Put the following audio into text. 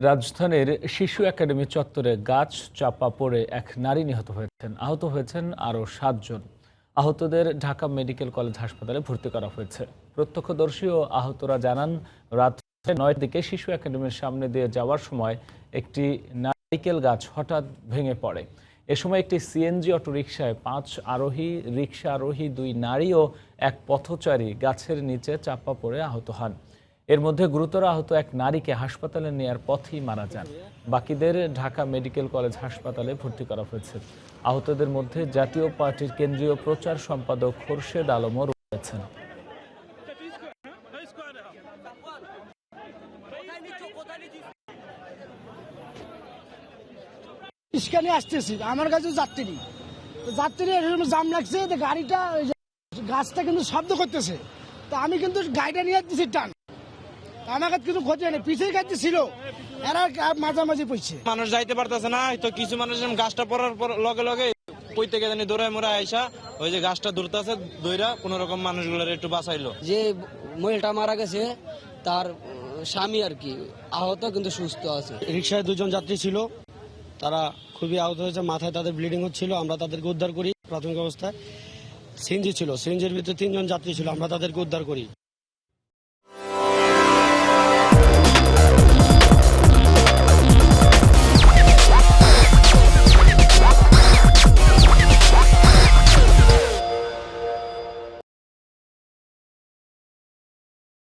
রাজধানীর শিশু একাডেমি চত্বরে গাছ চাপা পড়ে এক নারী নিহত হয়েছেন। আহত হয়েছেন আরও ৭ জন। আহতদের ঢাকা মেডিকেল কলেজ হাসপাতালে ভর্তি করা হয়েছে। প্রত্যক্ষদর্শী ও আহতরা জানান, রাত ৯টার দিকে শিশু একাডেমির সামনে দিয়ে যাওয়ার সময় একটি নারিকেল গাছ হঠাৎ ভেঙে পড়ে। এ সময় একটি সিএনজি অটোরিকশায় ৫ আরোহী, রিকশা আরোহী ২ নারী ও এক পথচারী গাছের নিচে চাপা পড়ে আহত হন। এর মধ্যে গুরুতর আহত এক নারীকে হাসপাতালে নেয়ার পথেই মারা যান। বাকিদের ঢাকা মেডিকেল কলেজ হাসপাতালে ভর্তি করা হয়েছে। আহতদের মধ্যে জাতীয় পার্টির কেন্দ্রীয় প্রচার সম্পাদক খোরশেদ আলমও রয়েছেন। ইস্কানে আসতেছি, আমার কাছে যাত্রী জাম লাগছে, গাড়িটা গাছটা কিন্তু শব্দ করতেছে, তো আমি কিন্তু গাড়িটা নিয়ে দিচ্ছি টান, আমার কাছে কিছু ক্ষতি হয়নি, পিছিয়ে গাড়ি ছিল, এরা মাঝামাঝি পড়ছে। মানুষ যাইতে পারতেছে না, তো কিছু মানুষ গাছটা পড়ার লগে লগে কই থেকে জানি দৌড়ায় মোড়ায় আইসা ওই যে গাছটা ধরতেছে, দইরা কোন রকম মানুষগুলোর একটু বাঁচাইলো। যে মহিলাটা মারা গেছে তার স্বামী আর কি আহত, কিন্তু সুস্থ আছে। রিকশায় ২ জন যাত্রী ছিল, তারা খুবই আহত হয়েছে, মাথায় তাদের ব্লিডিং হচ্ছিল। আমরা তাদেরকে উদ্ধার করি প্রাথমিক অবস্থায়। সিএনজি ছিল, সিএনজির ভিতরে ৩ জন যাত্রী ছিল, আমরা তাদেরকে উদ্ধার করি।